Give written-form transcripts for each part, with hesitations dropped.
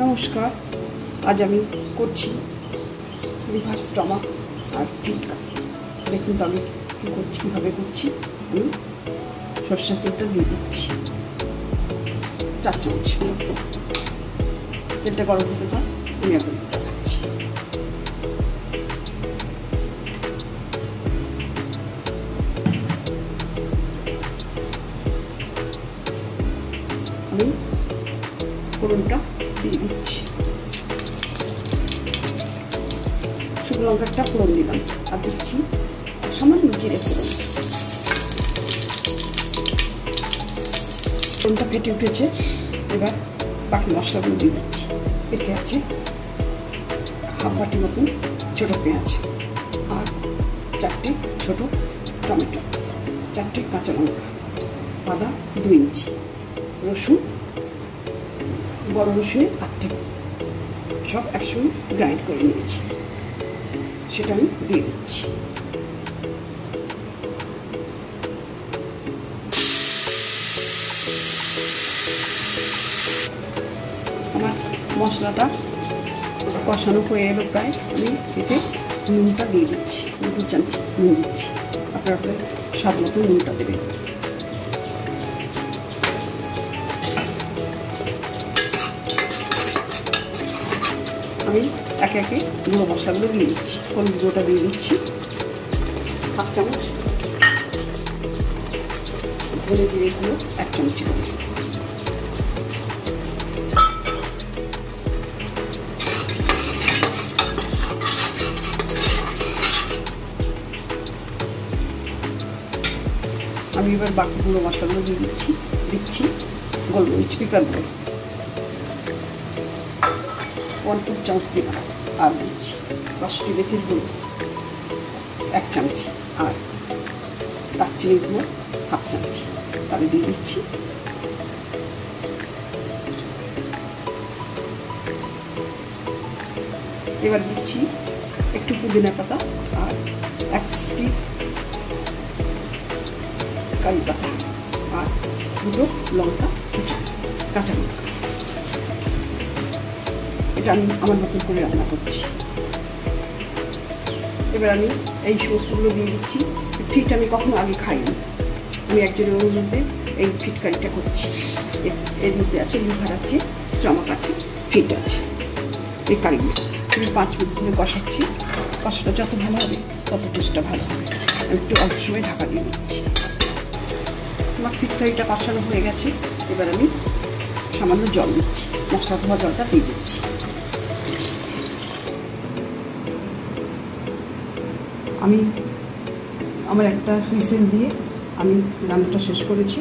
নমস্কার। আজ আমি করছি লিভার স্টমাক আর ফিটকা। দেখুন তো আমি কী করছি, কীভাবে করছি। আমি সরষের তেলটা দিয়ে দিচ্ছি 4 চামচ। তেলটা গরম হতে থাক, আমি এখন খাচ্ছি। আমি ফোড়নটা দিয়ে দিচ্ছি, শুকনো লঙ্কাটা ফোড়ন দিলাম আর দিচ্ছি সামান্য জিরে ফোড়ন। ফোড়নটা ফেটে উঠেছে, এবার বাকি মশলাগুলো দিয়ে দিচ্ছি। এতে আছে হাফ বাটি মতন ছোটো পেঁয়াজ আর 4টে ছোটো টমেটো, 4টে কাঁচা লঙ্কা, আদা 2 ইঞ্চি, রসুন বড় রসুনের আর্ধেক, সব একসঙ্গে গ্রাইন্ড করে নিয়েছি, সেটা আমি দিয়ে দিচ্ছি। আমার মশলাটা কষানো হয়ে এলো প্রায়, আমি এতে নুনটা দিয়ে দিচ্ছি। 2 চামচ নুন দিচ্ছি, আপনারা স্বাদ মতো নুনটা দেবেন। আমি একে একে গুঁড়ো মশলাগুলো দিয়ে দিচ্ছি। হলুদ গুঁড়োটা দিয়ে দিচ্ছি হাফ চামচ, ধনে জিরে গুঁড়ো 1 চামচ করে, আমি এবার বাকি গুঁড়ো মশলাগুলো দিয়ে দিচ্ছি গোলমরিচ পিপার গুঁড়ো 1 চামচ দিলাম, আর দিচ্ছি কসুরি মেথির গুঁড়ো 1 চামচ, আর দারচিনির গুঁড়ো হাফ চামচ, তাহলে দিয়ে দিচ্ছি। এবার দিচ্ছি একটু পুদিনা পাতা আর 1 স্টিক কারি পাতা আর 2 লঙ্কা কুচি, কাঁচা লঙ্কা। এটা আমি আমার মতন করে রান্না করছি। এবার আমি এই সমস্তগুলো দিয়ে দিচ্ছি। ফিট আমি কখনো আগে খাইনি, আমি একজনের অনুরোধে এই ফিট কারিটা করছি। এর মধ্যে আছে লিভার আছে, স্টমাক আছে, ফিট আছে। এই কারিগুলো আমি 5 মিনিট ধরে কষাচ্ছি। কষাটা যত ভালো হবে তত টেস্টটা ভালো হবে। আমি একটু অল্প সময় ঢাকা দিয়ে দিচ্ছি। আমার ফিট কারিটা কষানো হয়ে গেছে, এবার আমি সামান্য জল দিচ্ছি, মশলা ধোয়া জলটা দিয়ে দিচ্ছি। আমি আমার একটা হুইসেল দিয়ে আমি রান্নাটা শেষ করেছি,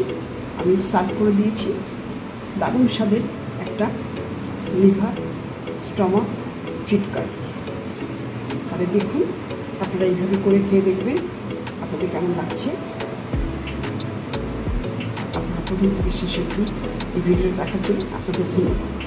আমি সার্ভ করে দিয়েছি। দারুণ স্বাদের একটা লিভার স্টমাক ফিট কারি। তাহলে দেখুন, আপনারা এইভাবে করে খেয়ে দেখবেন আপনাদের কেমন লাগছে। আপনারা প্রথম থেকে শেষ অবধি এই ভিডিওটা দেখার জন্য আপনাদের ধন্যবাদ।